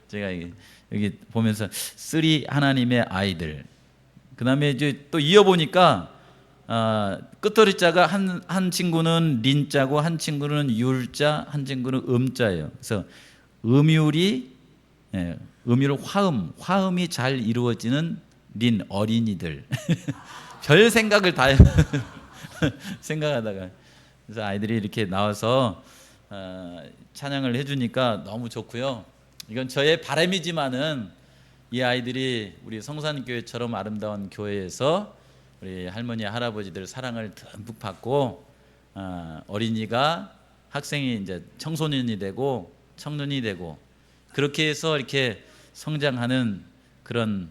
제가 여기 보면서 쓰리 하나님의 아이들. 그다음에 이제 또 이어보니까 끝더리 자가 한 친구는 린자고 한 친구는 율자, 한 친구는 음자예요. 그래서 음율이 음율 화음이 잘 이루어지는 린 어린이들. 별 생각을 다 생각하다가 그래서 아이들이 이렇게 나와서 찬양을 해주니까 너무 좋고요. 이건 저의 바람이지만은 이 아이들이 우리 성산교회처럼 아름다운 교회에서 우리 할머니 할아버지들 사랑을 듬뿍 받고 어린이가 학생이 이제 청소년이 되고 청년이 되고 그렇게 해서 이렇게 성장하는 그런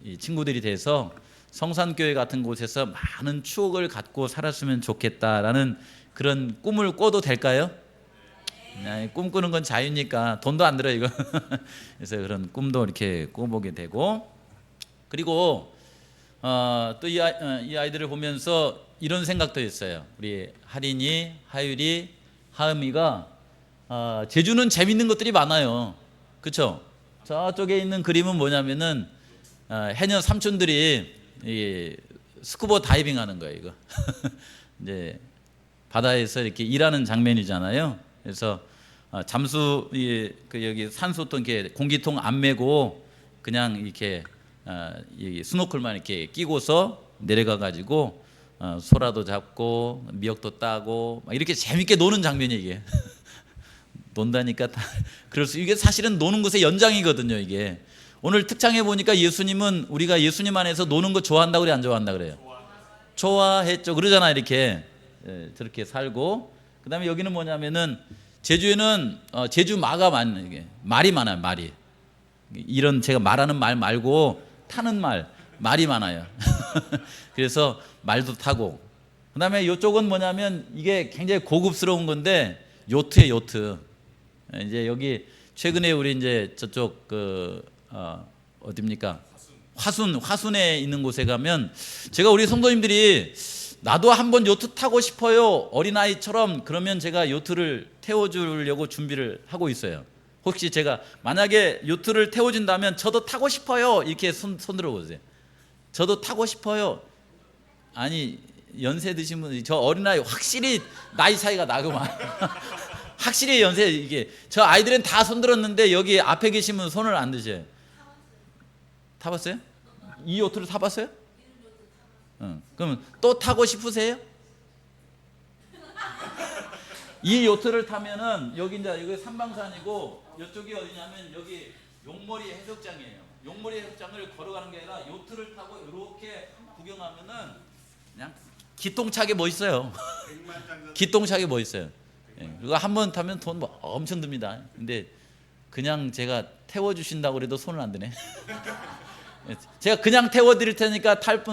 이 친구들이 돼서 성산교회 같은 곳에서 많은 추억을 갖고 살았으면 좋겠다라는 그런 꿈을 꿔도 될까요? 꿈꾸는 건 자유니까 돈도 안 들어요 이거. 그래서 그런 꿈도 이렇게 꿔보게 되고, 그리고 또 이 아이들을 보면서 이런 생각도 했어요. 우리 하린이, 하율이, 하음이가 제주는 재밌는 것들이 많아요. 그렇죠? 저쪽에 있는 그림은 뭐냐면은 해녀 삼촌들이 이 스쿠버 다이빙 하는 거예요 이거. 이제 바다에서 이렇게 일하는 장면이잖아요. 그래서 잠수 여기 산소통 이렇게 공기통 안 메고 그냥 이렇게 이 스노클만 이렇게 끼고서 내려가 가지고 소라도 잡고 미역도 따고 막 이렇게 재밌게 노는 장면이 이게. 논다니까 다 그럴 수, 이게 사실은 노는 것의 연장이거든요 이게. 오늘 특창에 보니까 예수님은 우리가 예수님 안에서 노는 거 좋아한다 그래 안 좋아한다 그래요? 좋아했죠. 그러잖아 이렇게. 저렇게 살고. 그다음에 여기는 뭐냐면은 제주에는 제주 마가 많은 이게 말이 많아요. 말이. 이런 제가 말하는 말 말고 타는 말이 많아요. 그래서 말도 타고. 그다음에 이쪽은 뭐냐면 이게 굉장히 고급스러운 건데 요트예요, 요트. 이제 여기 최근에 우리 이제 저쪽 어디입니까? 화순에 있는 곳에 가면 제가 우리 성도님들이 나도 한번 요트 타고 싶어요 어린아이처럼 그러면 제가 요트를 태워주려고 준비를 하고 있어요. 혹시 제가 만약에 요트를 태워준다면 저도 타고 싶어요 이렇게 손 들어보세요. 저도 타고 싶어요. 아니 연세 드신 분이 저 어린아이 확실히 나이 차이가 나구만. 확실히 연세 이게 저 아이들은 다 손 들었는데 여기 앞에 계신 분 손을 안 드셔요. 타봤어요? 이 요트를 타봤어요? 그러면 또 타고 싶으세요? 이 요트를 타면은 여기 이제 여기 삼방산이고 이쪽이 어디냐면 여기 용머리 해수욕장이에요. 용머리 해수욕장을 걸어가는 게 아니라 요트를 타고 이렇게 구경하면은 그냥 기똥차게 멋있어요. 기똥차게 멋있어요. 그거 한 번 타면 돈 엄청 듭니다. 근데 그냥 제가 태워주신다고 그래도 손을 안 드네. 제가 그냥 태워드릴 테니까 탈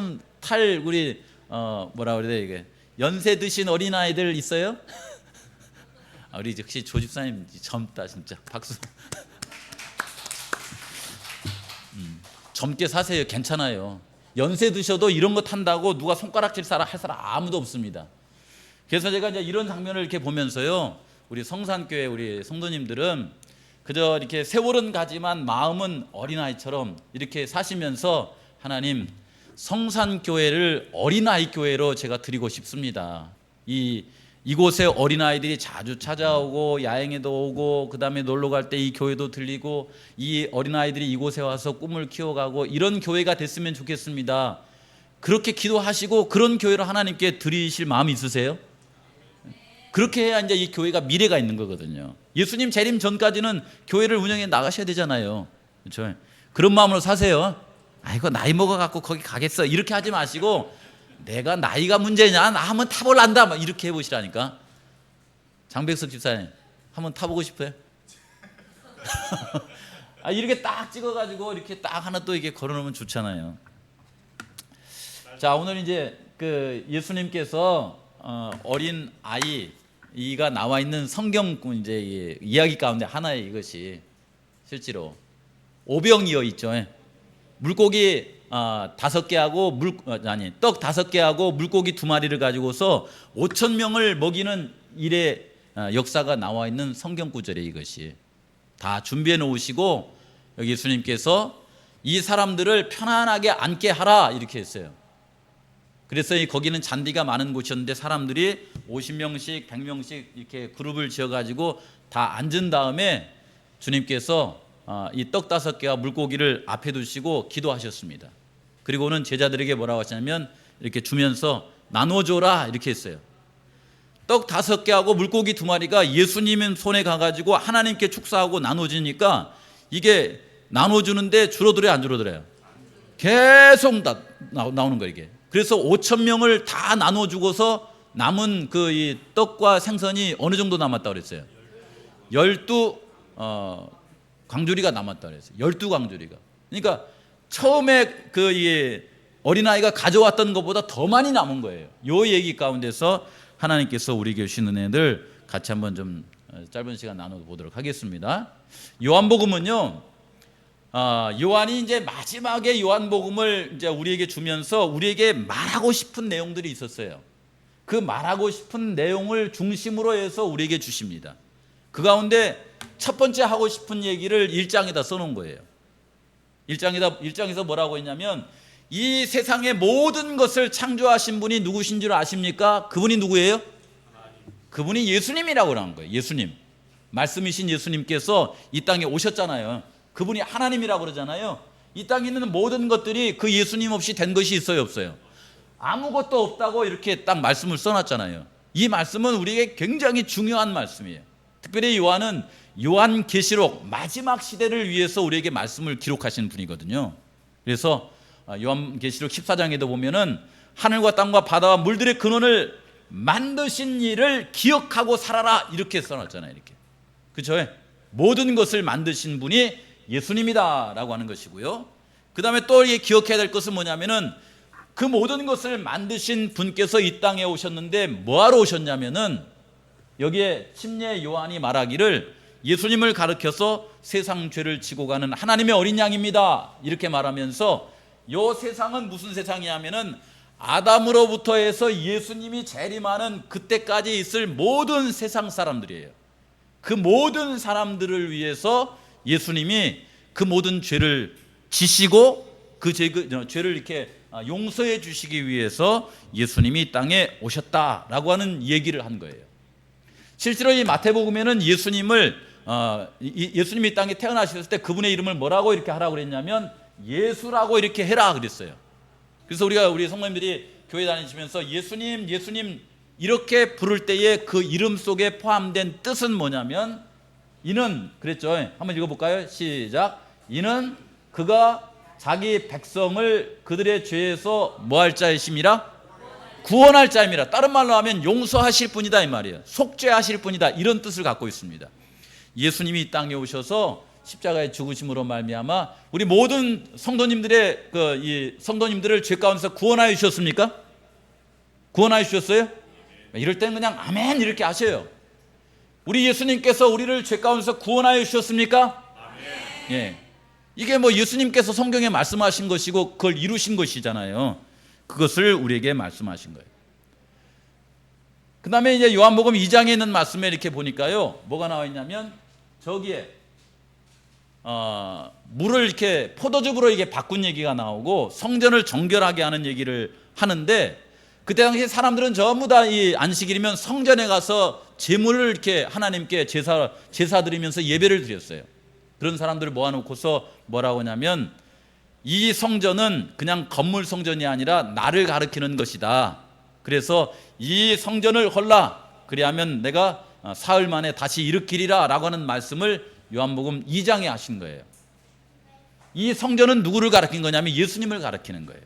우리 뭐라 그래야 돼 이게 연세 드신 어린아이들 있어요? 우리 역시 조집사님 젊다 진짜 박수. 젊게 사세요. 괜찮아요. 연세 드셔도 이런 거 탄다고 누가 손가락질 할 사람 아무도 없습니다. 그래서 제가 이제 이런 장면을 이렇게 보면서요, 우리 성산교회 우리 성도님들은 그저 이렇게 세월은 가지만 마음은 어린아이처럼 이렇게 사시면서 하나님 성산교회를 어린아이 교회로 제가 드리고 싶습니다. 이곳에 어린아이들이 자주 찾아오고 야행에도 오고 그 다음에 놀러 갈 때 이 교회도 들리고 이 어린아이들이 이곳에 와서 꿈을 키워가고 이런 교회가 됐으면 좋겠습니다. 그렇게 기도하시고 그런 교회를 하나님께 드리실 마음이 있으세요? 그렇게 해야 이제 이 교회가 미래가 있는 거거든요. 예수님 재림 전까지는 교회를 운영해 나가셔야 되잖아요. 그렇죠? 그런 마음으로 사세요. 아이고 나이 먹어갖고 거기 가겠어 이렇게 하지 마시고 내가 나이가 문제냐 나 한번 타볼란다 막 이렇게 해보시라니까. 장백석 집사님 한번 타보고 싶어요? 이렇게 딱 찍어가지고 이렇게 딱 하나 또 이렇게 걸어놓으면 좋잖아요. 자 오늘 이제 그 예수님께서 어린 아이가 나와 있는 성경 이제 이야기 가운데 하나의 이것이 실제로 오병이어 있죠. 물고기 5개하고 떡 5개하고 물고기 2마리를 가지고서 5,000명을 먹이는 일의 역사가 나와 있는 성경 구절이에요 이것이. 다 준비해 놓으시고 여기 예수님께서 이 사람들을 편안하게 앉게 하라 이렇게 했어요. 그래서 거기는 잔디가 많은 곳이었는데 사람들이 50명씩 100명씩 이렇게 그룹을 지어가지고 다 앉은 다음에 주님께서 이 떡 5개와 물고기를 앞에 두시고 기도하셨습니다. 그리고는 제자들에게 뭐라고 하시냐면 이렇게 주면서 나눠줘라 이렇게 했어요. 떡 5개하고 물고기 2마리가 예수님 손에 가가지고 하나님께 축사하고 나눠지니까 이게 나눠주는데 줄어들어요, 안 줄어들어요? 계속 나오는 거예요 이게. 그래서 5,000명을 다 나눠주고서 남은 그 이 떡과 생선이 어느 정도 남았다고 그랬어요? 12 광주리가 남았다고 그랬어요. 12광주리가. 그러니까 처음에 그 이 어린아이가 가져왔던 것보다 더 많이 남은 거예요. 이 얘기 가운데서 하나님께서 우리에게 주신 은혜들 같이 한번 좀 짧은 시간 나눠보도록 하겠습니다. 요한복음은요, 요한이 이제 마지막에 요한복음을 이제 우리에게 주면서 우리에게 말하고 싶은 내용들이 있었어요. 그 말하고 싶은 내용을 중심으로 해서 우리에게 주십니다. 그 가운데 첫 번째 하고 싶은 얘기를 1장에다 써놓은 거예요. 1장에서 뭐라고 했냐면 이 세상의 모든 것을 창조하신 분이 누구신 줄 아십니까? 그분이 누구예요? 그분이 예수님이라고 하는 거예요. 예수님. 말씀이신 예수님께서 이 땅에 오셨잖아요. 그분이 하나님이라고 그러잖아요. 이 땅에 있는 모든 것들이 그 예수님 없이 된 것이 있어요, 없어요? 아무것도 없다고 이렇게 딱 말씀을 써놨잖아요. 이 말씀은 우리에게 굉장히 중요한 말씀이에요. 특별히 요한은 요한계시록 마지막 시대를 위해서 우리에게 말씀을 기록하신 분이거든요. 그래서 요한계시록 14장에도 보면은 하늘과 땅과 바다와 물들의 근원을 만드신 이를 기억하고 살아라 이렇게 써놨잖아요. 이렇게. 그렇죠? 모든 것을 만드신 분이 예수님이다라고 하는 것이고요. 그 다음에 또 기억해야 될 것은 뭐냐면은 그 모든 것을 만드신 분께서 이 땅에 오셨는데 뭐하러 오셨냐면은 여기에 침례 요한이 말하기를 예수님을 가르쳐서 세상 죄를 지고 가는 하나님의 어린 양입니다 이렇게 말하면서 이 세상은 무슨 세상이냐면은 아담으로부터 해서 예수님이 재림하는 그때까지 있을 모든 세상 사람들이에요. 그 모든 사람들을 위해서 예수님이 그 모든 죄를 지시고 그 죄를 이렇게 용서해 주시기 위해서 예수님이 이 땅에 오셨다라고 하는 얘기를 한 거예요. 실제로 이 마태복음에는 예수님이 이 땅에 태어나셨을 때 그분의 이름을 뭐라고 이렇게 하라고 그랬냐면 예수라고 이렇게 해라 그랬어요. 그래서 우리 성도님들이 교회 다니시면서 예수님 이렇게 부를 때에 그 이름 속에 포함된 뜻은 뭐냐면 이는 그랬죠. 한번 읽어볼까요? 시작. 이는 그가 자기 백성을 그들의 죄에서 뭐할 자이심이라? 구원할 자임이라. 다른 말로 하면 용서하실 분이다 이 말이에요. 속죄하실 분이다 이런 뜻을 갖고 있습니다. 예수님이 이 땅에 오셔서 십자가의 죽으심으로 말미암아 우리 모든 성도님들의 이 성도님들을 죄 가운데서 구원하여 주셨습니까? 구원하여 주셨어요? 이럴 때는 그냥 아멘 이렇게 하셔요. 우리 예수님께서 우리를 죄 가운데서 구원하여 주셨습니까? 아멘. 예. 이게 뭐 예수님께서 성경에 말씀하신 것이고 그걸 이루신 것이잖아요. 그것을 우리에게 말씀하신 거예요. 그 다음에 이제 요한복음 2장에 있는 말씀에 이렇게 보니까요, 뭐가 나와 있냐면 저기에 물을 이렇게 포도즙으로 이게 바꾼 얘기가 나오고 성전을 정결하게 하는 얘기를 하는데 그때 당시 사람들은 전부 다 이 안식일이면 성전에 가서 제물을 이렇게 하나님께 제사 드리면서 예배를 드렸어요. 그런 사람들을 모아놓고서 뭐라고 하냐면 이 성전은 그냥 건물 성전이 아니라 나를 가리키는 것이다. 그래서 이 성전을 헐라. 그리하면 내가 사흘 만에 다시 일으키리라 라고 하는 말씀을 요한복음 2장에 하신 거예요. 이 성전은 누구를 가리킨 거냐면 예수님을 가리키는 거예요.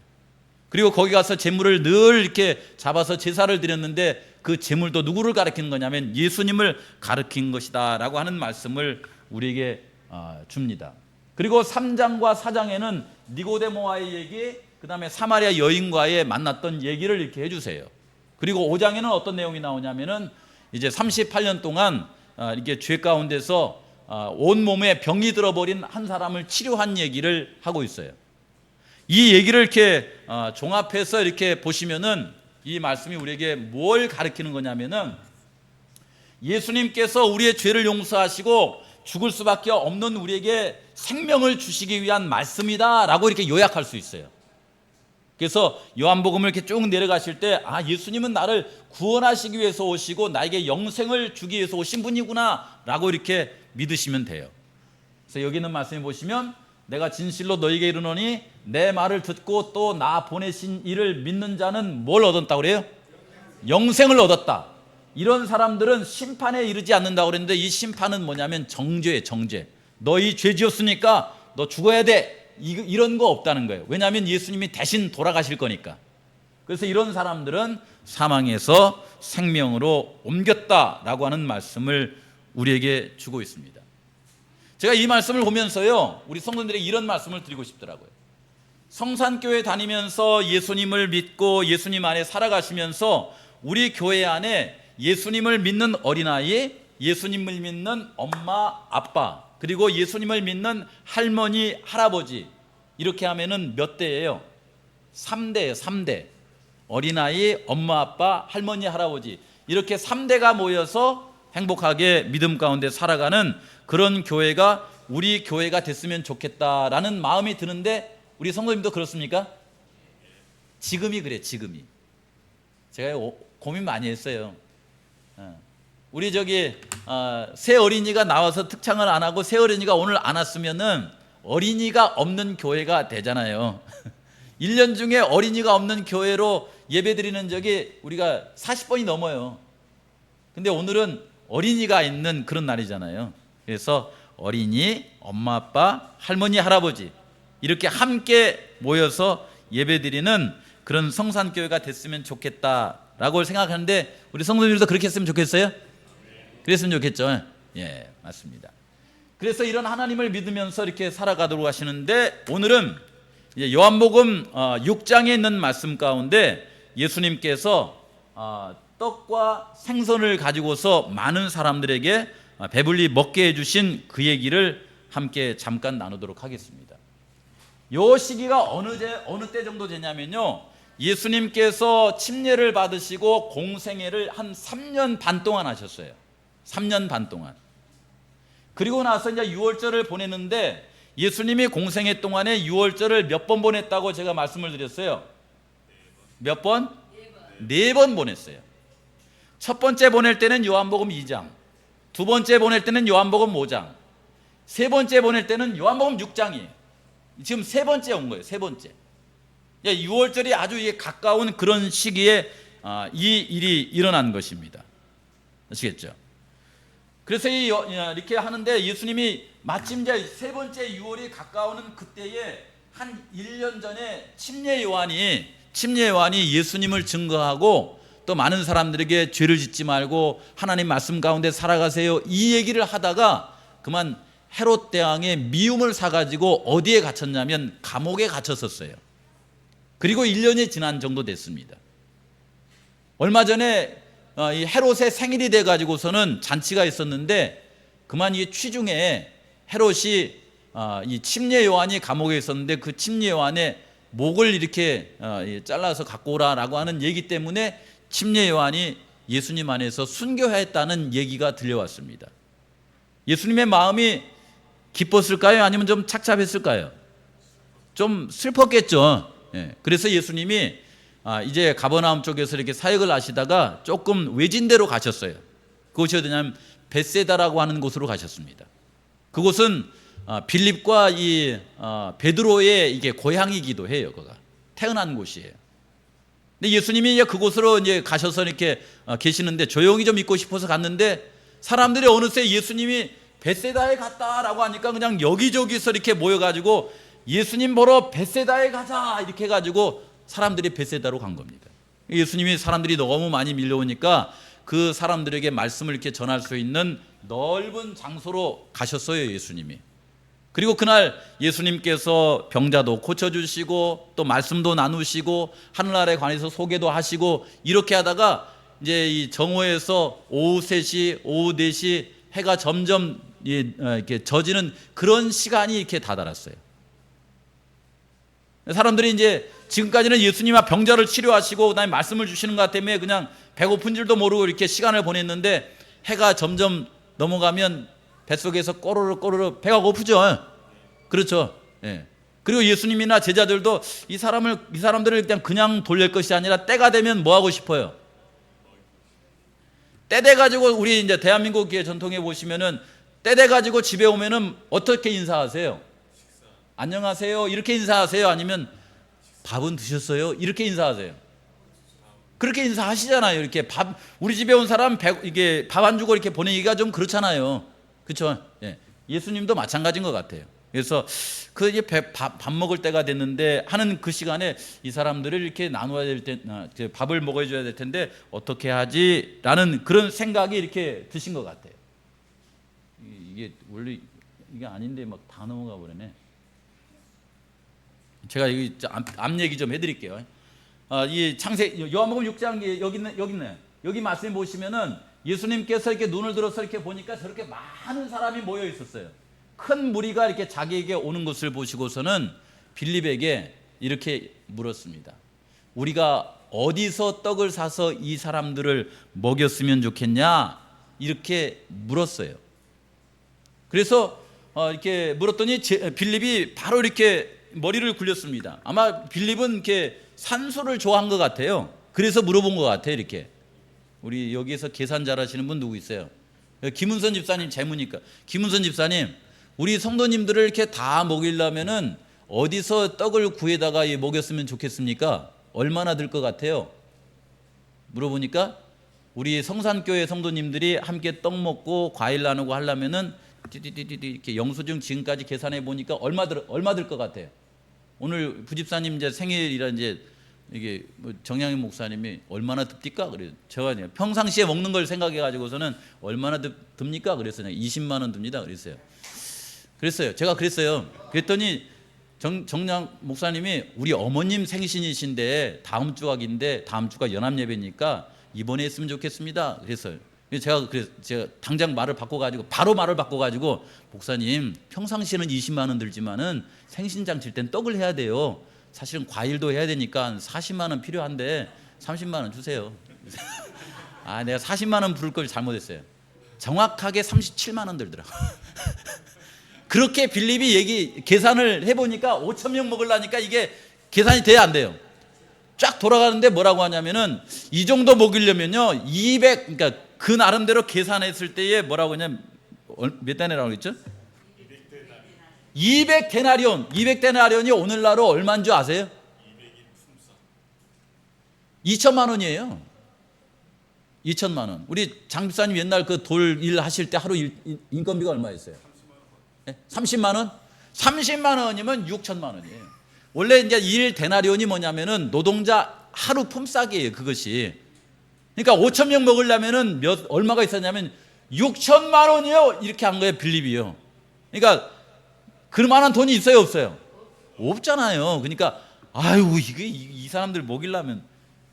그리고 거기 가서 제물을 늘 이렇게 잡아서 제사를 드렸는데 그 제물도 누구를 가리키는 거냐면 예수님을 가리킨 것이다 라고 하는 말씀을 우리에게 줍니다. 그리고 3장과 4장에는 니고데모와의 얘기, 그 다음에 사마리아 여인과의 만났던 얘기를 이렇게 해주세요. 그리고 5장에는 어떤 내용이 나오냐면은 이제 38년 동안 이게 죄 가운데서 온 몸에 병이 들어버린 한 사람을 치료한 얘기를 하고 있어요. 이 얘기를 이렇게 종합해서 이렇게 보시면은 이 말씀이 우리에게 뭘 가르치는 거냐면은 예수님께서 우리의 죄를 용서하시고 죽을 수밖에 없는 우리에게 생명을 주시기 위한 말씀이다 라고 이렇게 요약할 수 있어요. 그래서 요한복음을 이렇게 쭉 내려가실 때 예수님은 나를 구원하시기 위해서 오시고 나에게 영생을 주기 위해서 오신 분이구나 라고 이렇게 믿으시면 돼요. 그래서 여기 있는 말씀에 보시면 내가 진실로 너희에게 이르노니 내 말을 듣고 또 나 보내신 이를 믿는 자는 뭘 얻었다고 그래요? 영생을 얻었다. 이런 사람들은 심판에 이르지 않는다고 그랬는데 이 심판은 뭐냐면 정죄예요. 정죄. 너희 죄 지었으니까 너 죽어야 돼. 이런 거 없다는 거예요. 왜냐하면 예수님이 대신 돌아가실 거니까. 그래서 이런 사람들은 사망에서 생명으로 옮겼다라고 하는 말씀을 우리에게 주고 있습니다. 제가 이 말씀을 보면서요, 우리 성도들에게 이런 말씀을 드리고 싶더라고요. 성산교회 다니면서 예수님을 믿고 예수님 안에 살아가시면서 우리 교회 안에 예수님을 믿는 어린아이, 예수님을 믿는 엄마, 아빠, 그리고 예수님을 믿는 할머니, 할아버지, 이렇게 하면은 몇 대예요? 3대예요. 3대. 어린아이, 엄마, 아빠, 할머니, 할아버지, 이렇게 3대가 모여서 행복하게 믿음 가운데 살아가는 그런 교회가 우리 교회가 됐으면 좋겠다라는 마음이 드는데, 우리 성도님도 그렇습니까? 지금이 그래. 지금이. 제가 고민 많이 했어요. 우리 새 어린이가 나와서 특창을 안 하고 새 어린이가 오늘 안 왔으면은 어린이가 없는 교회가 되잖아요. 1년 중에 어린이가 없는 교회로 예배드리는 적이 우리가 40번이 넘어요. 근데 오늘은 어린이가 있는 그런 날이잖아요. 그래서 어린이, 엄마, 아빠, 할머니, 할아버지 이렇게 함께 모여서 예배드리는 그런 성산교회가 됐으면 좋겠다라고 생각하는데, 우리 성도님들도 그렇게 했으면 좋겠어요? 그랬으면 좋겠죠. 예, 맞습니다. 그래서 이런 하나님을 믿으면서 이렇게 살아가도록 하시는데, 오늘은 요한복음 6장에 있는 말씀 가운데 예수님께서 떡과 생선을 가지고서 많은 사람들에게 배불리 먹게 해주신 그 얘기를 함께 잠깐 나누도록 하겠습니다. 요 시기가 어느 때 정도 되냐면요, 예수님께서 침례를 받으시고 공생애를 한 3년 반 동안 하셨어요. 3년 반 동안. 그리고 나서 이제 유월절을 보내는데, 예수님이 공생애 동안에 유월절을 몇 번 보냈다고 제가 말씀을 드렸어요? 몇 번? 4번 보냈어요. 첫 번째 보낼 때는 요한복음 2장, 두 번째 보낼 때는 요한복음 5장, 세 번째 보낼 때는 요한복음 6장이에요. 지금 세 번째 온 거예요. 세 번째. 유월절이 아주 가까운 그런 시기에 이 일이 일어난 것입니다. 아시겠죠? 그래서 이렇게 하는데, 예수님이 마침 이제 세 번째 유월이 가까우는 그때에 한 1년 전에 침례 요한이 예수님을 증거하고 또 많은 사람들에게 죄를 짓지 말고 하나님 말씀 가운데 살아가세요, 이 얘기를 하다가 그만 헤롯 대왕의 미움을 사가지고 어디에 갇혔냐면 감옥에 갇혔었어요. 그리고 1년이 지난 정도 됐습니다. 얼마 전에 이 헤롯의 생일이 돼가지고서는 잔치가 있었는데, 그만 이 취중에 헤롯이 이 침례 요한이 감옥에 있었는데 그 침례 요한의 목을 이렇게 잘라서 갖고 오라라고 하는 얘기 때문에 침례 요한이 예수님 안에서 순교했다는 얘기가 들려왔습니다. 예수님의 마음이 기뻤을까요? 아니면 좀 착잡했을까요? 좀 슬펐겠죠. 그래서 예수님이 이제 가버나움 쪽에서 이렇게 사역을 하시다가 조금 외진데로 가셨어요. 그곳이 어디냐면 벳세다라고 하는 곳으로 가셨습니다. 그곳은 빌립과 이 베드로의 이게 고향이기도 해요. 그가 태어난 곳이에요. 근데 예수님이 이제 그곳으로 이제 가셔서 이렇게 계시는데, 조용히 좀 있고 싶어서 갔는데, 사람들이 어느새 예수님이 벳세다에 갔다라고 하니까 그냥 여기저기서 이렇게 모여가지고 예수님 보러 벳세다에 가자 이렇게 해가지고 사람들이 벳세다로 간 겁니다. 예수님이 사람들이 너무 많이 밀려오니까 그 사람들에게 말씀을 이렇게 전할 수 있는 넓은 장소로 가셨어요, 예수님이. 그리고 그날 예수님께서 병자도 고쳐주시고 또 말씀도 나누시고 하늘나라에 관해서 소개도 하시고, 이렇게 하다가 이제 이 정오에서 오후 3시, 오후 4시 해가 점점 이렇게 져지는 그런 시간이 이렇게 다다랐어요. 사람들이 이제 지금까지는 예수님이 병자를 치료하시고 그다음에 말씀을 주시는 것 때문에 그냥 배고픈 줄도 모르고 이렇게 시간을 보냈는데, 해가 점점 넘어가면 뱃속에서 꼬르륵 배가 고프죠. 그렇죠. 예. 그리고 예수님이나 제자들도 이 사람들을 그냥 돌릴 것이 아니라 때가 되면 뭐 하고 싶어요? 때 돼 가지고 우리 이제 대한민국 교회 전통에 보시면은 때 돼 가지고 집에 오면은 어떻게 인사하세요? 안녕하세요 이렇게 인사하세요? 아니면 밥은 드셨어요? 이렇게 인사하세요? 그렇게 인사하시잖아요. 이렇게 우리 집에 온 사람 이게 밥 안 주고 이렇게 보내기가 좀 그렇잖아요. 그렇죠? 예. 예수님도 마찬가지인 것 같아요. 그래서 그 이제 밥 먹을 때가 됐는데 하는 그 시간에 이 사람들을 이렇게 나눠야 될 때, 밥을 먹어줘야 될 텐데 어떻게 하지라는 그런 생각이 이렇게 드신 것 같아요. 이게 원래 이게 아닌데 막 다 넘어가 버리네. 제가 앞 얘기 좀 해드릴게요. 이 요한복음 6장 여기 있네. 여기 말씀 보시면은 예수님께서 이렇게 눈을 들어서 이렇게 보니까 저렇게 많은 사람이 모여 있었어요. 큰 무리가 이렇게 자기에게 오는 것을 보시고서는 빌립에게 이렇게 물었습니다. 우리가 어디서 떡을 사서 이 사람들을 먹였으면 좋겠냐? 이렇게 물었어요. 그래서 이렇게 물었더니 빌립이 바로 이렇게 머리를 굴렸습니다. 아마 빌립은 이렇게 산수를 좋아한 것 같아요. 그래서 물어본 것 같아요. 이렇게 우리 여기에서 계산 잘하시는 분 누구 있어요? 김은선 집사님 재무니까. 김은선 집사님, 우리 성도님들을 이렇게 다 먹이려면은 어디서 떡을 구해다가 먹였으면 좋겠습니까? 얼마나 들 것 같아요? 물어보니까 우리 성산교회 성도님들이 함께 떡 먹고 과일 나누고 하려면은 이렇게 영수증 지금까지 계산해 보니까 얼마 들 것 같아요? 오늘 부집사님 이제 생일이라 이제 이게 정양희 목사님이 얼마나 듭니까? 그래요. 제가 평상시에 먹는 걸 생각해 가지고서는 얼마나 듭니까? 그래서 20만 원 듭니다. 그랬어요. 제가 그랬어요. 그랬더니 정양 목사님이 우리 어머님 생신이신데 다음 주가 연합 예배니까 이번에 했으면 좋겠습니다. 그랬어요. 제가 당장 바로 말을 바꿔가지고 목사님 평상시에는 20만 원 들지만은 생신장 칠 땐 떡을 해야 돼요. 사실은 과일도 해야 되니까 40만 원 필요한데 30만 원 주세요. 내가 40만 원 부를 걸 잘못했어요. 정확하게 37만 원 들더라고. 그렇게 빌립이 계산을 해보니까 5천 명 먹으려니까 이게 계산이 돼야 안 돼요. 쫙 돌아가는데 뭐라고 하냐면은 이 정도 먹이려면요 그러니까 그 나름대로 계산했을 때에 뭐라고 하냐면 몇 데나리온이라고 했죠? 200데나리온. 200데나리온이 오늘날로 얼마인 줄 아세요? 2천만 원이에요. 2천만 원. 우리 장 집사님 옛날 그 돌 일 하실 때 하루 인건비가 얼마였어요? 30만 원? 30만 원이면 6천만 원이에요. 원래 이제 1데나리온이 뭐냐면은 노동자 하루 품삯이에요. 그것이. 그러니까 5천 명 먹으려면은 얼마가 있었냐면 6천만 원이요. 이렇게 한 거예요. 빌립이요. 그러니까 그만한 돈이 있어요, 없어요? 없잖아요. 그러니까 이게 이 사람들 먹이려면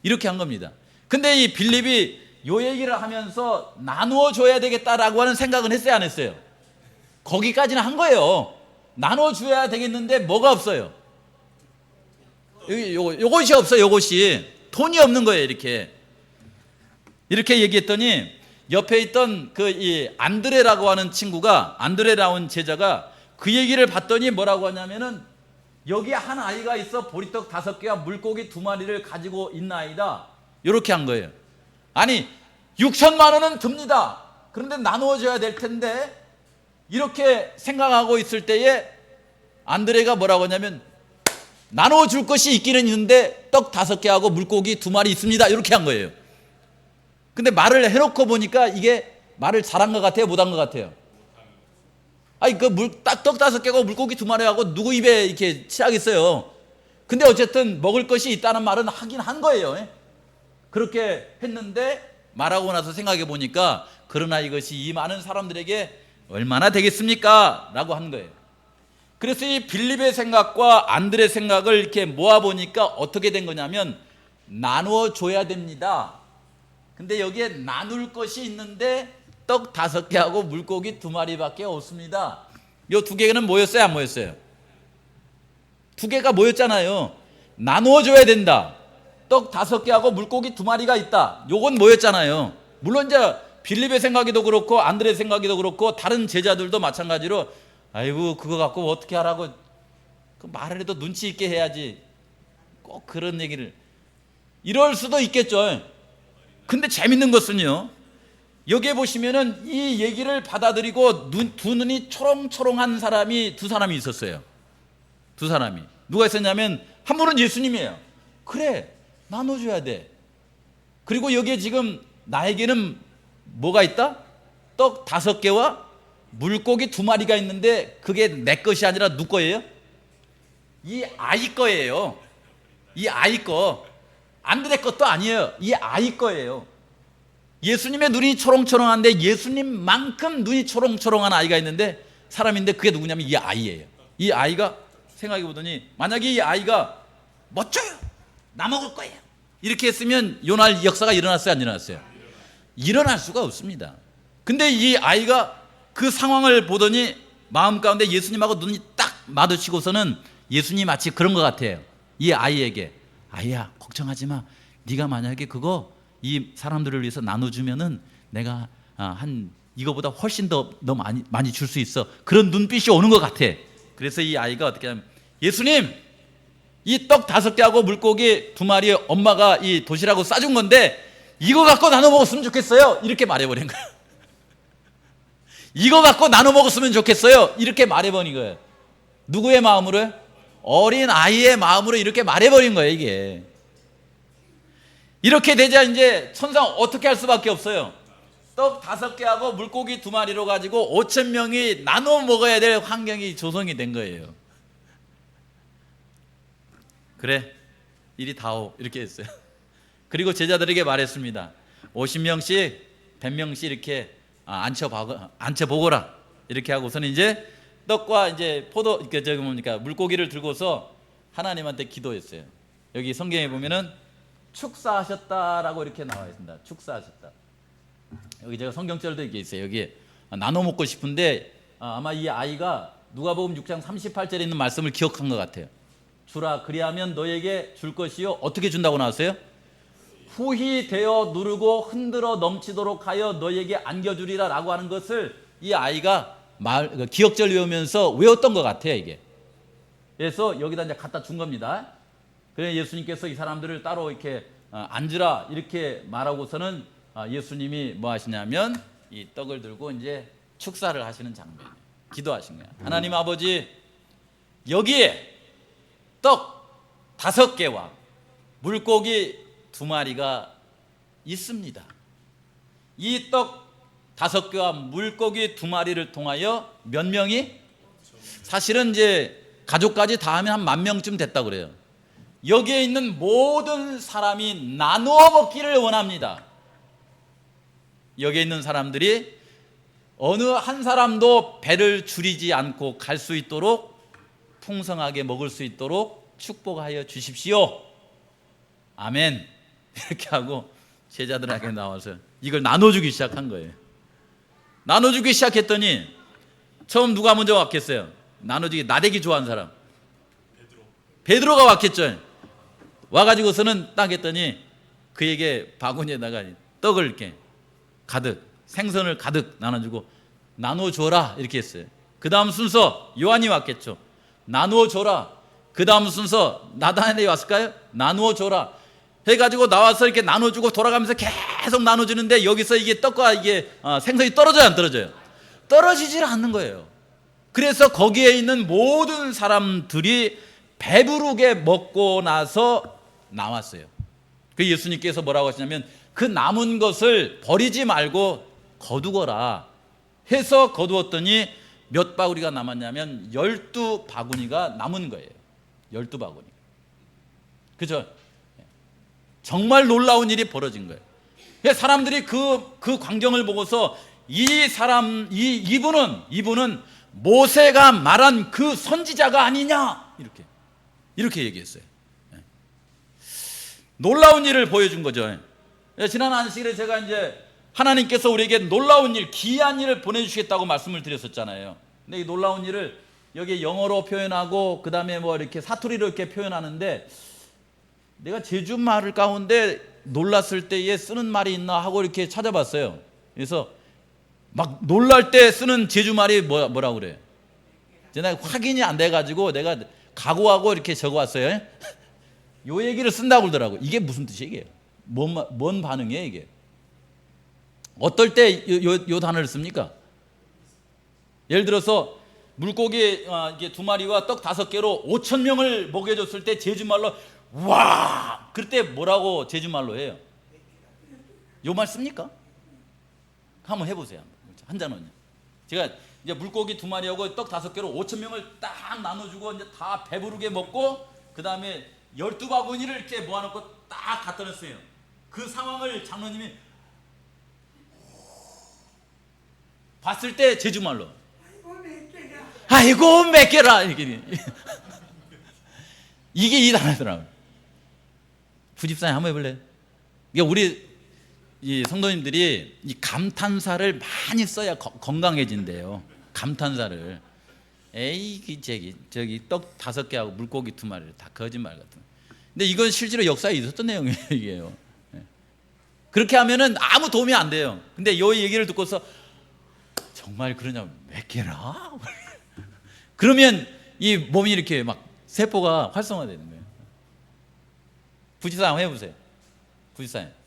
이렇게 한 겁니다. 근데 이 빌립이 요 얘기를 하면서 나누어 줘야 되겠다라고 하는 생각은 했어요, 안 했어요? 거기까지는 한 거예요. 나눠 줘야 되겠는데 뭐가 없어요? 요것이 없어요. 요것이 돈이 없는 거예요. 이렇게 얘기했더니 옆에 있던 이 안드레라고 하는 제자가 그 얘기를 봤더니 뭐라고 하냐면은 여기 한 아이가 있어 보리떡 5개와 물고기 2마리를 가지고 있나이다. 이렇게 한 거예요. 아니 6천만 원은 듭니다. 그런데 나누어줘야 될 텐데 이렇게 생각하고 있을 때에 안드레가 뭐라고 하냐면 나눠줄 것이 있기는 있는데 떡 5개하고 물고기 2마리 있습니다. 이렇게 한 거예요. 근데 말을 해놓고 보니까 이게 말을 잘한 것 같아요? 못한 것 같아요? 떡 5개하고 물고기 2마리하고 누구 입에 이렇게 치하겠어요? 근데 어쨌든 먹을 것이 있다는 말은 하긴 한 거예요. 그렇게 했는데 말하고 나서 생각해 보니까 그러나 이것이 이 많은 사람들에게 얼마나 되겠습니까? 라고 한 거예요. 그래서 이 빌립의 생각과 안드레의 생각을 이렇게 모아보니까 어떻게 된 거냐면 나누어 줘야 됩니다. 근데 여기에 나눌 것이 있는데 떡 5개하고 물고기 2마리밖에 없습니다. 이 2개는 모였어요, 안 모였어요? 2개가 모였잖아요. 나누어 줘야 된다. 떡 5개하고 물고기 2마리가 있다. 요건 모였잖아요. 물론 이제 빌립의 생각에도 그렇고 안드레 생각에도 그렇고 다른 제자들도 마찬가지로 아이고 그거 갖고 어떻게 하라고 그 말을 해도 눈치 있게 해야지 꼭 그런 얘기를 이럴 수도 있겠죠. 근데 재밌는 것은요, 여기에 보시면은 이 얘기를 받아들이고 두 눈이 초롱초롱한 사람이 두 사람이 있었어요. 두 사람이 누가 있었냐면 한 분은 예수님이에요. 그래 나눠줘야 돼. 그리고 여기에 지금 나에게는 뭐가 있다? 떡 5개와 물고기 2마리가 있는데 그게 내 것이 아니라 누구 거예요? 이 아이 거예요. 이 아이 거. 안드레 것도 아니에요. 이 아이 거예요. 예수님의 눈이 초롱초롱한데 예수님만큼 눈이 초롱초롱한 아이가 있는데 사람인데 그게 누구냐면 이 아이예요. 이 아이가 생각해 보더니 만약에 이 아이가 멋져요. 나 먹을 거예요. 이렇게 했으면 요날 역사가 일어났어요, 안 일어났어요? 일어날 수가 없습니다. 근데 이 아이가 그 상황을 보더니 마음 가운데 예수님하고 눈이 딱 마주치고서는 예수님이 마치 그런 것 같아요. 이 아이에게 아이야 걱정하지 마. 네가 만약에 그거 이 사람들을 위해서 나눠주면은 내가 한 이거보다 훨씬 더 많이 줄 수 있어. 그런 눈빛이 오는 것 같아. 그래서 이 아이가 어떻게 하면 예수님 이 떡 5개하고 물고기 2마리 엄마가 이 도시락으로 싸준 건데 이거 갖고 나눠 먹었으면 좋겠어요. 이렇게 말해버린 거예요. 이거 갖고 나눠 먹었으면 좋겠어요. 이렇게 말해버린 거예요. 누구의 마음으로요? 어린 아이의 마음으로 이렇게 말해버린 거예요. 이게 이렇게 되자 이제 천상 어떻게 할 수밖에 없어요. 떡 5개하고 물고기 2마리로 가지고 5,000명이 나눠 먹어야 될 환경이 조성이 된 거예요. 그래 이리 다오 이렇게 했어요. 그리고 제자들에게 말했습니다. 50명씩 100명씩 이렇게 앉혀보거라 이렇게 하고서는 이제 떡과 이제 물고기를 들고서 하나님한테 기도했어요. 여기 성경에 보면은 축사하셨다라고 이렇게 나와 있습니다. 축사하셨다. 여기 제가 성경절도 이렇게 있어요. 여기에 나눠 먹고 싶은데 아마 이 아이가 누가복음 6장 38절에 있는 말씀을 기억한 것 같아요. 주라 그리하면 너에게 줄 것이요 어떻게 준다고 나왔어요? 후히 되어 누르고 흔들어 넘치도록 하여 너에게 안겨주리라 라고 하는 것을 이 아이가 기억절 외우면서 외웠던 것 같아요. 이게 그래서 여기다 이제 갖다 준 겁니다. 그래서 예수님께서 이 사람들을 따로 이렇게 앉으라 이렇게 말하고서는 예수님이 뭐 하시냐면 이 떡을 들고 이제 축사를 하시는 장면이에요. 기도하신 거예요. 하나님 아버지 여기에 떡 5개와 물고기 2마리가 있습니다. 이 떡 5개와 물고기 2마리를 통하여 몇 명이? 사실은 이제 가족까지 다 하면 한 10,000명쯤 됐다 그래요. 여기에 있는 모든 사람이 나누어 먹기를 원합니다. 여기에 있는 사람들이 어느 한 사람도 배를 줄이지 않고 갈 수 있도록 풍성하게 먹을 수 있도록 축복하여 주십시오. 아멘. 이렇게 하고 제자들에게 나와서 이걸 나눠주기 시작한 거예요. 나눠주기 시작했더니 처음 누가 먼저 왔겠어요? 나눠주기 나대기 좋아하는 사람 베드로가 왔겠죠. 와가지고서는 딱 했더니 그에게 바구니에다가 떡을 이렇게 가득 생선을 가득 나눠주고 나눠줘라 이렇게 했어요. 그 다음 순서 요한이 왔겠죠. 나누어줘라. 그 다음 순서 나다나엘이 왔을까요? 나누어줘라 해가지고 나와서 이렇게 나눠주고 돌아가면서 계속 나눠주는데 여기서 이게 떡과 이게 생선이 떨어져요, 안 떨어져요? 떨어지질 않는 거예요. 그래서 거기에 있는 모든 사람들이 배부르게 먹고 나서 나왔어요. 그 예수님께서 뭐라고 하시냐면 그 남은 것을 버리지 말고 거두거라 해서 거두었더니 몇 바구니가 남았냐면 12바구니가 남은 거예요. 12바구니. 그죠? 정말 놀라운 일이 벌어진 거예요. 사람들이 그 광경을 보고서 이분은 모세가 말한 그 선지자가 아니냐 이렇게 얘기했어요. 놀라운 일을 보여준 거죠. 지난 안식일에 제가 이제 하나님께서 우리에게 놀라운 일, 기이한 일을 보내주시겠다고 말씀을 드렸었잖아요. 근데 이 놀라운 일을 여기 영어로 표현하고 그 다음에 뭐 이렇게 사투리로 이렇게 표현하는데 내가 제주 말 가운데 놀랐을 때에 쓰는 말이 있나 하고 이렇게 찾아봤어요. 그래서 막 놀랄 때 쓰는 제주말이 뭐라고 그래요? 내가 확인이 안 돼가지고 내가 각오하고 이렇게 적어왔어요. 요 얘기를 쓴다고 그러더라고. 이게 무슨 뜻이에요? 이게? 뭔 반응이에요 이게? 어떨 때 요 단어를 씁니까? 예를 들어서 물고기 이게 2마리와 떡 5개로 5,000명을 먹여줬을 때 제주말로 와! 그때 뭐라고 제주말로 해요? 요 말 씁니까? 한번 해보세요. 한 잔은요. 제가 이제 물고기 2마리하고 떡 5개로 5,000명을 딱 나눠주고 이제 다 배부르게 먹고 그 다음에 12바구니를 이렇게 모아놓고 딱 갖다 놨어요. 그 상황을 장로님이 봤을 때 제주말로 아이고 맺게라 이게 이 단어더라고요. 부집사님 한번 해볼래요? 이게 우리 이 성도님들이 이 감탄사를 많이 써야 건강해진대요. 감탄사를. 에이 저기 떡 5개하고 물고기 2마리를 다 거짓말 같은. 근데 이건 실제로 역사에 있었던 내용이에요. 그렇게 하면은 아무 도움이 안 돼요. 근데 이 얘기를 듣고서 정말 그러냐 몇 개라? 그러면 이 몸이 이렇게 막 세포가 활성화되는 거예요. 부지사 한번 해보세요. 부지사님.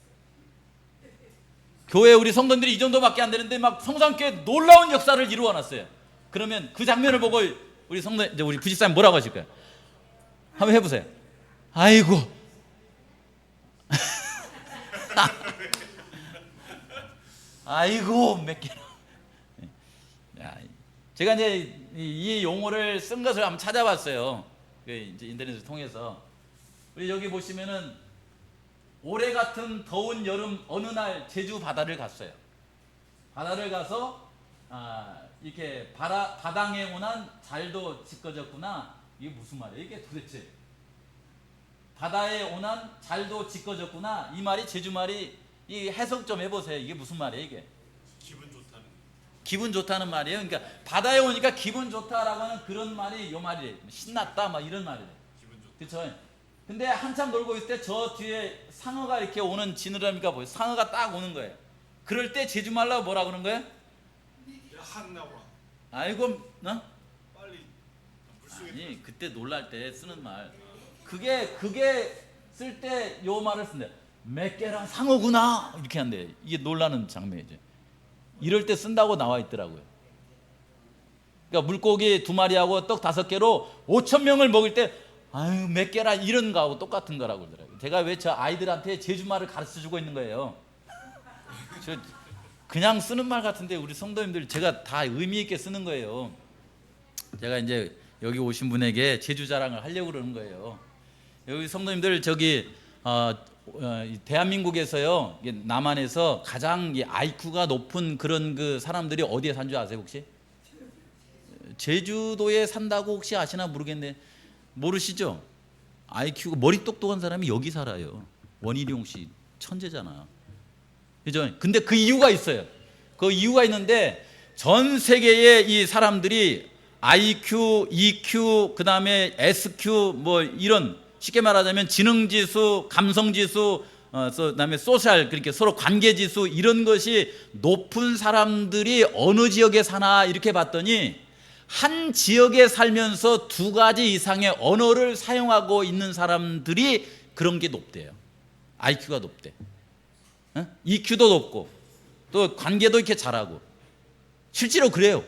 교회 우리 성도들이 이 정도밖에 안 되는데 막 성산교회 놀라운 역사를 이루어놨어요. 그러면 그 장면을 보고 우리 성도 우리 부지사님 뭐라고 하실까요? 한번 해보세요. 아이고. 아이고 몇 개나. 제가 이제 이 용어를 쓴 것을 한번 찾아봤어요. 이제 인터넷을 통해서. 우리 여기 보시면은 올해 같은 더운 여름 어느 날 제주 바다를 갔어요. 바다를 가서 이렇게 바당에 오난 잘도 짙어졌구나. 이게 무슨 말이에요? 이게 도대체 바다에 오난 잘도 짙어졌구나. 이 말이 제주 말이 이 해석 좀 해보세요. 이게 무슨 말이에요? 이게 기분 좋다는 말이에요. 그러니까 바다에 오니까 기분 좋다라고 하는 그런 말이 요 말이에요. 신났다 막 이런 말이에요. 그렇죠? 근데 한참 놀고 있을 때 저 뒤에 상어가 이렇게 오는 지느러미가 보여요. 상어가 딱 오는 거예요. 그럴 때 제주말로 뭐라 그러는 거예요? 아이고, 빨리 아니 그때 놀랄 때 쓰는 말. 그게 쓸 때 요 말을 쓴대. 몇 개랑 상어구나 이렇게 한대. 이게 놀라는 장면이죠. 이럴 때 쓴다고 나와 있더라고요. 그러니까 물고기 2마리하고 떡 5개로 5,000명을 먹을 때 아유 몇 개라 이런 거하고 똑같은 거라고 그러더라고요. 제가 왜 저 아이들한테 제주말을 가르쳐주고 있는 거예요. 저 그냥 쓰는 말 같은데 우리 성도님들 제가 다 의미 있게 쓰는 거예요. 제가 이제 여기 오신 분에게 제주 자랑을 하려고 그러는 거예요. 여기 성도님들 저기 대한민국에서요 남한에서 가장 IQ가 높은 그런 그 사람들이 어디에 산 줄 아세요 혹시? 제주도에 산다고 혹시 아시나 모르겠네. 모르시죠? IQ가 머리 똑똑한 사람이 여기 살아요. 원희룡 씨 천재잖아. 그죠? 근데 그 이유가 있어요. 그 이유가 있는데 전 세계의 이 사람들이 IQ, EQ, 그 다음에 SQ 뭐 이런 쉽게 말하자면 지능지수, 감성지수, 그다음에 소셜 그렇게 서로 관계지수 이런 것이 높은 사람들이 어느 지역에 사나 이렇게 봤더니 한 지역에 살면서 2가지 이상의 언어를 사용하고 있는 사람들이 그런 게 높대요. IQ가 높대. EQ도 높고 또 관계도 이렇게 잘하고 실제로 그래요.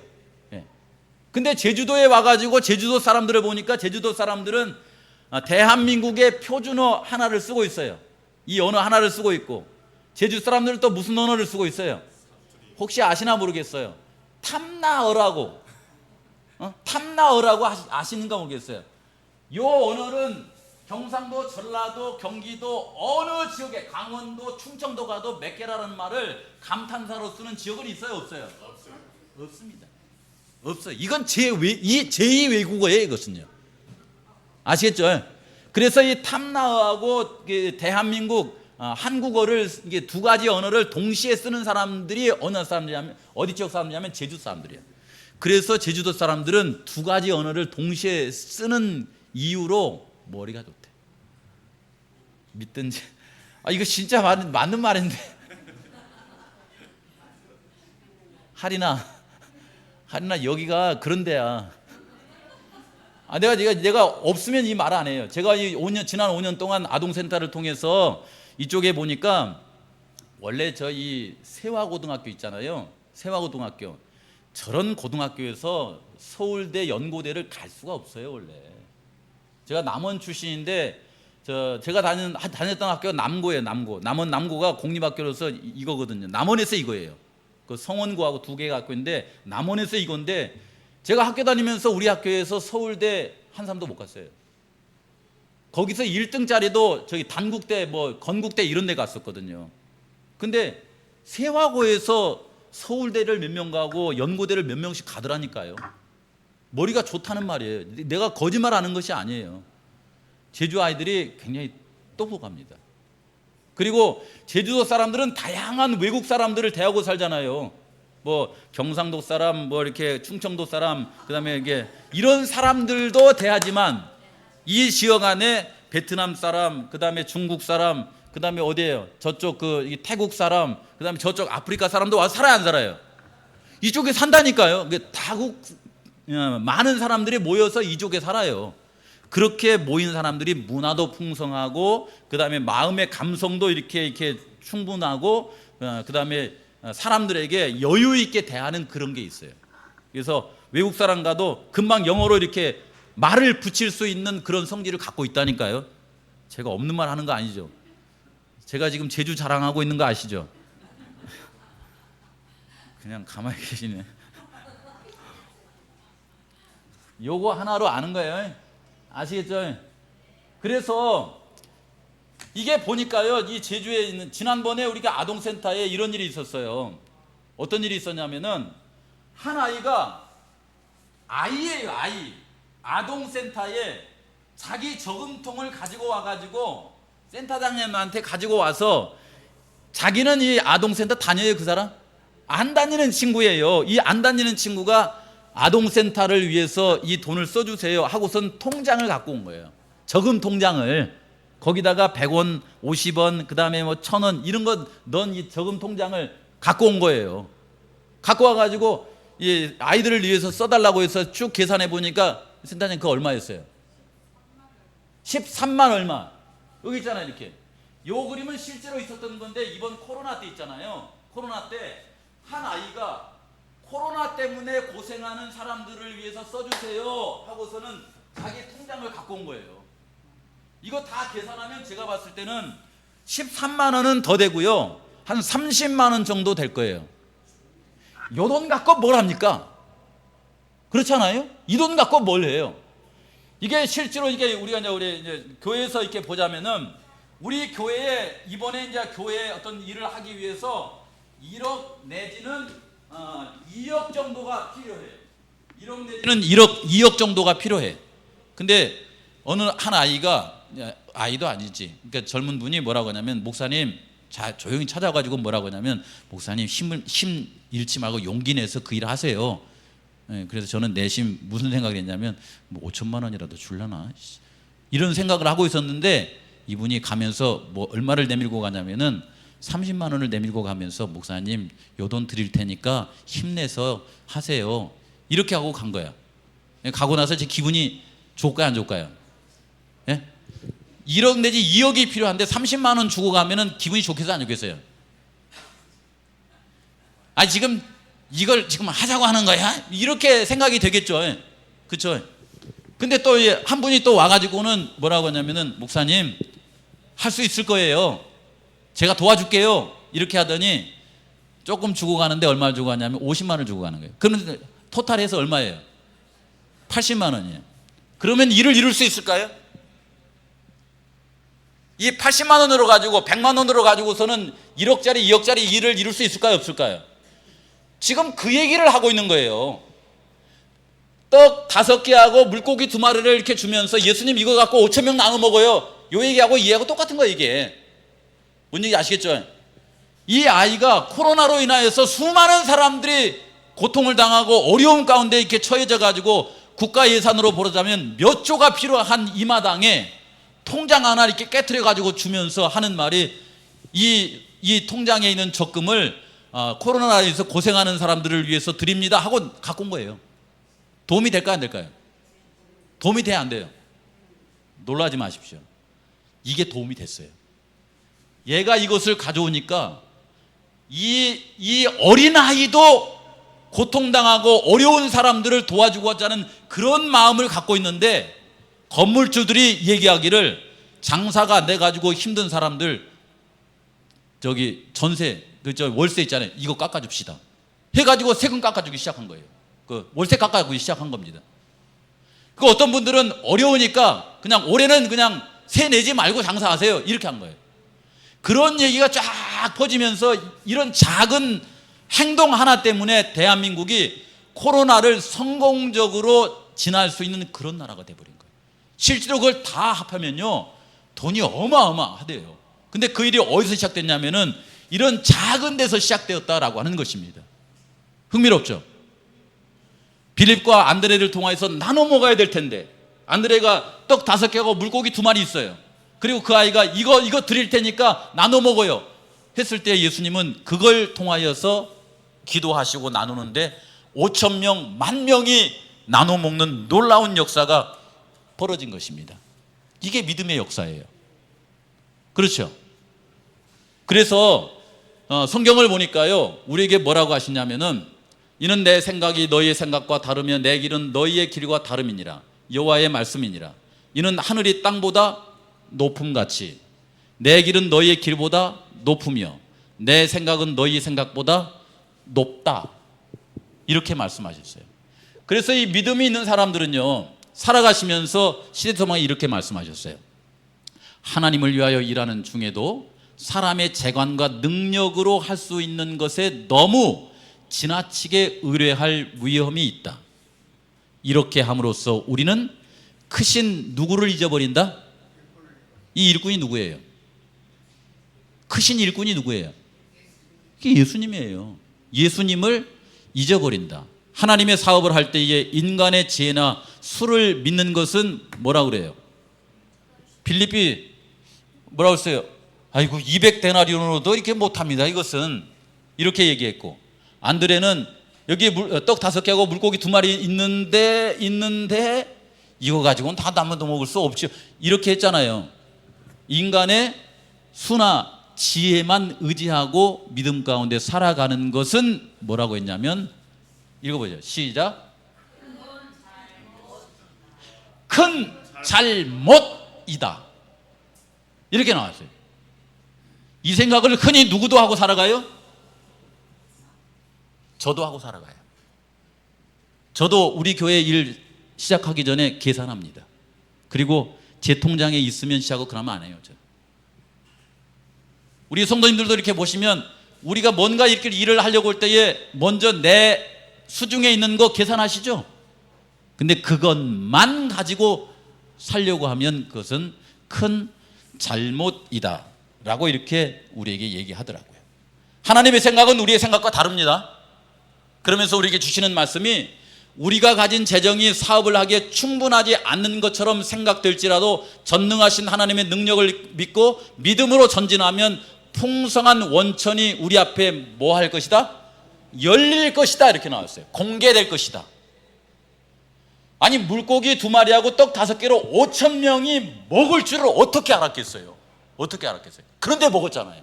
근데 제주도에 와가지고 제주도 사람들을 보니까 제주도 사람들은 대한민국의 표준어 하나를 쓰고 있어요. 이 언어 하나를 쓰고 있고 제주 사람들은 또 무슨 언어를 쓰고 있어요? 혹시 아시나 모르겠어요. 탐나어라고 탐나어라고 아시는가 모르겠어요. 요 언어는 경상도, 전라도, 경기도 어느 지역에 강원도, 충청도 가도 몇 개라는 말을 감탄사로 쓰는 지역은 있어요, 없어요? 없습니다. 없어요. 이건 제2 외국어예요, 이것은요. 아시겠죠? 그래서 이 탐나어하고 대한민국 한국어를 이게 2가지 언어를 동시에 쓰는 사람들이 어느 사람들이냐면 어디 지역 사람들이냐면 제주 사람들이에요. 그래서 제주도 사람들은 2가지 언어를 동시에 쓰는 이유로 머리가 좋대. 믿든지. 이거 진짜 맞는 말인데. 하리나 여기가 그런 데야. 내가 없으면 이 말 안 해요. 제가 지난 5년 동안 아동센터를 통해서 이쪽에 보니까 원래 저희 세화고등학교 있잖아요. 세화고등학교. 저런 고등학교에서 서울대 연고대를 갈 수가 없어요, 원래. 제가 남원 출신인데 제가 다녔던 학교가 남고예요, 남고. 남고가 공립학교로서 이거거든요. 남원에서 이거예요. 그 성원고하고 두 개가 학교인데 남원에서 이건데 제가 학교 다니면서 우리 학교에서 서울대 한 사람도 못 갔어요. 거기서 1등짜리도 저기 단국대 건국대 이런 데 갔었거든요. 근데 세화고에서 서울대를 몇 명 가고 연고대를 몇 명씩 가더라니까요. 머리가 좋다는 말이에요. 내가 거짓말하는 것이 아니에요. 제주 아이들이 굉장히 똑똑합니다. 그리고 제주도 사람들은 다양한 외국 사람들을 대하고 살잖아요. 경상도 사람, 이렇게 충청도 사람, 그다음에 이런 사람들도 대하지만 이 지역 안에 베트남 사람, 그다음에 중국 사람, 그다음에 어디예요? 저쪽 태국 사람, 그다음에 저쪽 아프리카 사람도 와서 살아요, 안 살아요? 이쪽에 산다니까요. 많은 사람들이 모여서 이쪽에 살아요. 그렇게 모인 사람들이 문화도 풍성하고 그다음에 마음의 감성도 이렇게 충분하고 그다음에 사람들에게 여유 있게 대하는 그런 게 있어요. 그래서 외국 사람 가도 금방 영어로 이렇게 말을 붙일 수 있는 그런 성질을 갖고 있다니까요. 제가 없는 말 하는 거 아니죠. 제가 지금 제주 자랑하고 있는 거 아시죠? 그냥 가만히 계시네. 요거 하나로 아는 거예요. 아시겠죠? 그래서 이게 보니까요, 이 제주에 있는 지난번에 우리가 아동센터에 이런 일이 있었어요. 어떤 일이 있었냐면은 한 아이가 아이예요, 아이. 아동센터에 자기 저금통을 가지고 와가지고 센터장님한테 가지고 와서 자기는 이 아동센터 다녀요, 그 사람? 안 다니는 친구예요. 이 안 다니는 친구가 아동센터를 위해서 이 돈을 써주세요 하고선 통장을 갖고 온 거예요. 저금 통장을. 거기다가 100원, 50원, 그 다음에 1000원 이런 거 넣은 이 저금 통장을 갖고 온 거예요. 갖고 와가지고 이 아이들을 위해서 써달라고 해서 쭉 계산해 보니까 센터장님 그거 얼마였어요? 13만 얼마. 여기 있잖아요, 이렇게. 요 그림은 실제로 있었던 건데 이번 코로나 때 있잖아요. 코로나 때 한 아이가 코로나 때문에 고생하는 사람들을 위해서 써주세요 하고서는 자기 통장을 갖고 온 거예요. 이거 다 계산하면 제가 봤을 때는 13만 원은 더 되고요. 한 30만 원 정도 될 거예요. 요 돈 갖고 뭘 합니까? 그렇잖아요? 이 돈 갖고 뭘 해요? 이게 실제로 우리가 이제 교회에서 이렇게 보자면은 우리 교회에 이번에 이제 교회에 어떤 일을 하기 위해서 1억 내지는 2억 정도가 필요해요. 1억 내지는 2억 정도가 필요해. 근데 어느 한 아이도 아니지. 그러니까 젊은 분이 뭐라고 하냐면 목사님 조용히 찾아가지고 뭐라고 하냐면 목사님 힘 잃지 말고 용기 내서 그 일 하세요. 그래서 저는 내심 무슨 생각을 했냐면 5천만 원이라도 줄려나 이런 생각을 하고 있었는데 이분이 가면서 얼마를 내밀고 가냐면은 30만 원을 내밀고 가면서 목사님 요 돈 드릴 테니까 힘내서 하세요 이렇게 하고 간 거야. 가고 나서 제 기분이 좋을까요, 안 좋을까요? 예? 1억 내지 2억이 필요한데 30만 원 주고 가면은 기분이 좋겠어요, 안 좋겠어요? 지금 이걸 지금 하자고 하는 거야? 이렇게 생각이 되겠죠. 그렇죠? 근데 또 한 분이 또 와가지고는 뭐라고 하냐면은 목사님 할 수 있을 거예요. 제가 도와줄게요. 이렇게 하더니 조금 주고 가는데 얼마 주고 가냐면 50만 원 주고 가는 거예요. 그러면 토탈해서 얼마예요? 80만 원이에요. 그러면 일을 이룰 수 있을까요? 이 80만 원으로 가지고 100만 원으로 가지고서는 1억짜리 2억짜리 일을 이룰 수 있을까요, 없을까요? 지금 그 얘기를 하고 있는 거예요. 떡 5개하고 물고기 2마리를 이렇게 주면서 예수님 이거 갖고 5천 명 나눠 먹어요. 요 얘기하고 이해하고 똑같은 거예요, 이게. 뭔 얘기 아시겠죠? 이 아이가 코로나로 인하여서 수많은 사람들이 고통을 당하고 어려움 가운데 이렇게 처해져 가지고 국가 예산으로 보자면 몇 조가 필요한 이 마당에 통장 하나 이렇게 깨트려 가지고 주면서 하는 말이 이 통장에 있는 적금을 코로나에서 고생하는 사람들을 위해서 드립니다 하고 갖고 온 거예요. 도움이 될까요, 안 될까요? 도움이 돼야 안 돼요? 놀라지 마십시오. 이게 도움이 됐어요. 얘가 이것을 가져오니까 이 어린아이도 고통당하고 어려운 사람들을 도와주고자 하는 그런 마음을 갖고 있는데, 건물주들이 얘기하기를 장사가 안 돼가지고 힘든 사람들 저기 전세 월세 있잖아요, 이거 깎아줍시다 해가지고 세금 깎아주기 시작한 거예요. 그 월세 깎아주기 시작한 겁니다. 그 어떤 분들은 어려우니까 그냥 올해는 그냥 세 내지 말고 장사하세요 이렇게 한 거예요. 그런 얘기가 쫙 퍼지면서 이런 작은 행동 하나 때문에 대한민국이 코로나를 성공적으로 지날 수 있는 그런 나라가 돼버린 거예요. 실제로 그걸 다 합하면요 돈이 어마어마하대요. 근데 그 일이 어디서 시작됐냐면은 이런 작은 데서 시작되었다라고 하는 것입니다. 흥미롭죠? 빌립과 안드레를 통해서 나눠 먹어야 될 텐데, 안드레가 떡 5개하고 물고기 2마리 있어요. 그리고 그 아이가 이거 드릴 테니까 나눠 먹어요 했을 때 예수님은 그걸 통하여서 기도하시고 나누는데 5,000명, 10,000명이 나눠 먹는 놀라운 역사가 벌어진 것입니다. 이게 믿음의 역사예요. 그렇죠? 그래서 성경을 보니까요, 우리에게 뭐라고 하시냐면은 이는 내 생각이 너희의 생각과 다르며 내 길은 너희의 길과 다름이니라. 여호와의 말씀이니라. 이는 하늘이 땅보다 높음같이 내 길은 너희의 길보다 높으며 내 생각은 너희의 생각보다 높다. 이렇게 말씀하셨어요. 그래서 이 믿음이 있는 사람들은요, 살아가시면서 시대토막에 이렇게 말씀하셨어요. 하나님을 위하여 일하는 중에도 사람의 재관과 능력으로 할 수 있는 것에 너무 지나치게 의뢰할 위험이 있다. 이렇게 함으로써 우리는 크신 누구를 잊어버린다? 이 일꾼이 누구예요? 크신 일꾼이 누구예요? 이게 예수님이에요. 예수님을 잊어버린다. 하나님의 사업을 할 때에 인간의 지혜나 수를 믿는 것은 뭐라 그래요? 빌립이 뭐라고 했어요? 아이고 200데나리온으로도 이렇게 못합니다. 이것은 이렇게 얘기했고, 안드레는 여기 떡 5개하고 물고기 2마리 있는데 이거 가지고는 다 나무도 먹을 수 없죠. 이렇게 했잖아요. 인간의 수나 지혜만 의지하고 믿음 가운데 살아가는 것은 뭐라고 했냐면, 읽어보죠. 시작. 큰 잘못이다. 이렇게 나왔어요. 이 생각을 흔히 누구도 하고 살아가요? 저도 하고 살아가요. 저도 우리 교회 일 시작하기 전에 계산합니다. 그리고 제 통장에 있으면 시작하고 그러면 안 해요. 저는. 우리 성도님들도 이렇게 보시면 우리가 뭔가 이렇게 일을 하려고 할 때에 먼저 내 수중에 있는 거 계산하시죠? 근데 그것만 가지고 살려고 하면 그것은 큰 잘못이다 라고 이렇게 우리에게 얘기하더라고요. 하나님의 생각은 우리의 생각과 다릅니다. 그러면서 우리에게 주시는 말씀이 우리가 가진 재정이 사업을 하기에 충분하지 않는 것처럼 생각될지라도 전능하신 하나님의 능력을 믿고 믿음으로 전진하면 풍성한 원천이 우리 앞에 뭐 할 것이다? 열릴 것이다. 이렇게 나왔어요. 공개될 것이다. 아니 물고기 2마리하고 떡 5개로 5,000명이 먹을 줄을 어떻게 알았겠어요? 어떻게 알았겠어요? 그런데 먹었잖아요.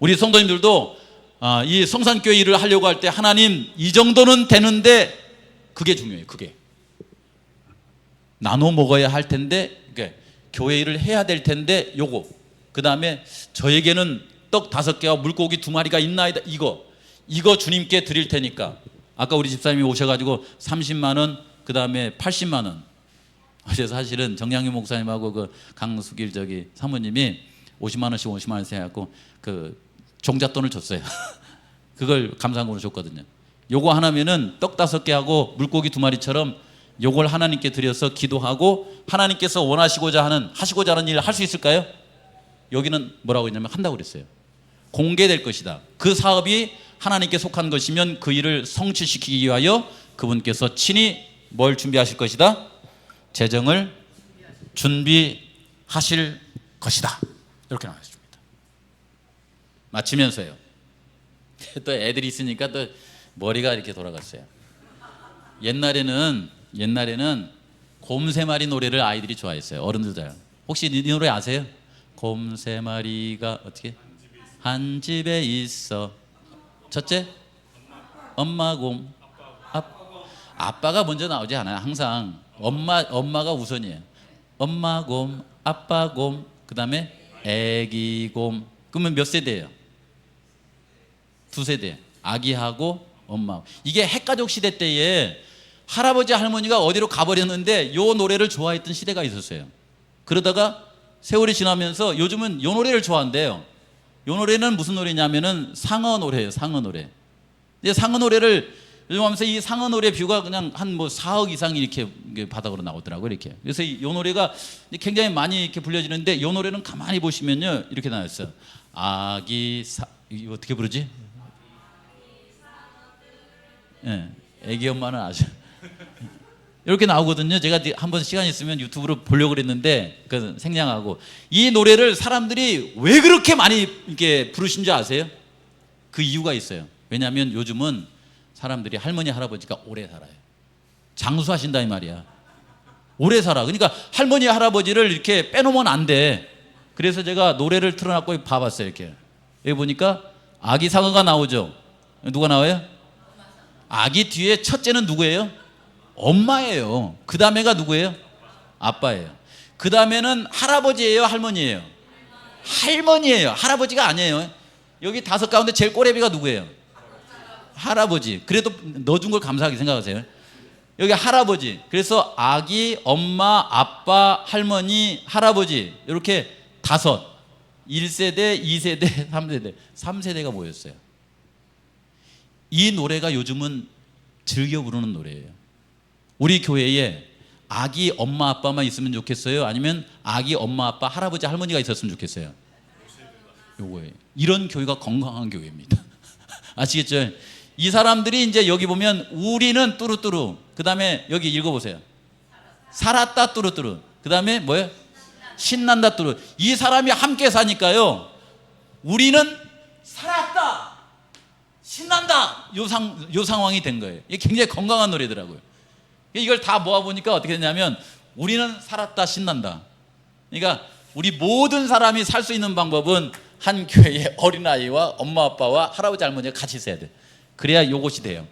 우리 성도님들도 이 성산교회 일을 하려고 할 때 하나님 이 정도는 되는데, 그게 중요해요. 그게 나눠 먹어야 할 텐데, 그러니까 교회 일을 해야 될 텐데, 요거 그 다음에 저에게는 떡 5개와 물고기 2마리가 있나이다. 이거 주님께 드릴 테니까. 아까 우리 집사님이 오셔가지고 30만 원, 그 다음에 80만 원. 어제 사실은 정양희 목사님하고 그 강수길 저기 사모님이 50만 원씩 해갖고 그 종잣돈을 줬어요. 그걸 감사함으로 줬거든요. 요거 하나면은 떡 5개하고 물고기 2마리처럼 요걸 하나님께 드려서 기도하고 하나님께서 하시고자 하는 일 할 수 있을까요? 여기는 뭐라고 했냐면 한다고 그랬어요. 공개될 것이다. 그 사업이 하나님께 속한 것이면 그 일을 성취시키기 위하여 그분께서 친히 뭘 준비하실 것이다? 재정을 준비하실 것이다. 이렇게 나와 있습니다. 맞추면서요. 또 애들이 있으니까 또 머리가 이렇게 돌아갔어요. 옛날에는 곰 세 마리 노래를 아이들이 좋아했어요. 어른들 잘. 혹시 이 노래 아세요? 곰 세 마리가 어떻게? 한 집에 있어. 첫째, 엄마 곰. 아빠가 먼저 나오지 않아요. 항상 엄마가 우선이에요. 엄마 곰, 아빠 곰, 그 다음에 애기 곰. 그러면 몇 세대예요? 두 세대. 아기하고 엄마. 이게 핵가족 시대 때에 할아버지 할머니가 어디로 가버렸는데 요 노래를 좋아했던 시대가 있었어요. 그러다가 세월이 지나면서 요즘은 요 노래를 좋아한대요. 요 노래는 무슨 노래냐면은 상어 노래예요. 상어 노래. 근데 상어 노래를 요즘 하면서 이 상어 노래 뷰가 그냥 한 뭐 4억 이상이 이렇게 바닥으로 나오더라고요. 이렇게. 그래서 이 노래가 굉장히 많이 이렇게 불려지는데 요 노래는 가만히 보시면요. 이렇게 나왔어요. 이거 어떻게 부르지? 예. 애기 엄마는 아죠. 이렇게 나오거든요. 제가 한번 시간 있으면 유튜브로 보려고 그랬는데 그 생략하고 이 노래를 사람들이 왜 그렇게 많이 이렇게 부르신 줄 아세요? 그 이유가 있어요. 왜냐하면 요즘은 사람들이 할머니 할아버지가 오래 살아요. 장수하신다 이 말이야. 오래 살아. 그러니까 할머니 할아버지를 이렇게 빼놓으면 안 돼. 그래서 제가 노래를 틀어놨고 봐봤어요. 이렇게 여기 보니까 아기 상어가 나오죠. 누가 나와요? 아기 뒤에 첫째는 누구예요? 엄마예요. 그 다음에가 누구예요? 아빠예요. 그 다음에는 할아버지예요? 할머니예요? 할머니예요. 할아버지가 아니에요. 여기 5 가운데 제일 꼬레비가 누구예요? 할아버지. 그래도 넣어준 걸 감사하게 생각하세요. 여기 할아버지. 그래서 아기, 엄마, 아빠, 할머니, 할아버지 이렇게 5. 1세대, 2세대, 3세대. 3세대가 모였어요. 이 노래가 요즘은 즐겨 부르는 노래예요. 우리 교회에 아기 엄마 아빠만 있으면 좋겠어요? 아니면 아기 엄마 아빠 할아버지 할머니가 있었으면 좋겠어요? 요거예요. 이런 교회가 건강한 교회입니다. 아시겠죠? 이 사람들이 이제 여기 보면 우리는 뚜루뚜루, 그 다음에 여기 읽어보세요. 살았다 뚜루뚜루, 그 다음에 뭐예요? 신난다 뚜루. 이 사람이 함께 사니까요, 우리는 살았다 신난다 요 상황이 된 거예요. 이게 굉장히 건강한 노래더라고요. 이걸 다 모아보니까 어떻게 되냐면 우리는 살았다 신난다. 그러니까 우리 모든 사람이 살 수 있는 방법은 한 교회에 어린아이와 엄마 아빠와 할아버지 할머니가 같이 있어야 돼. 그래야 요것이 돼요.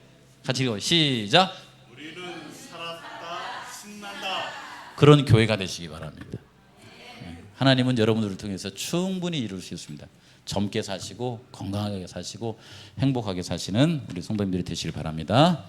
같이 읽어. 시작. 우리는 살았다 신난다. 그런 교회가 되시기 바랍니다. 하나님은 여러분들을 통해서 충분히 이룰 수 있습니다. 젊게 사시고 건강하게 사시고 행복하게 사시는 우리 성도님들이 되시길 바랍니다.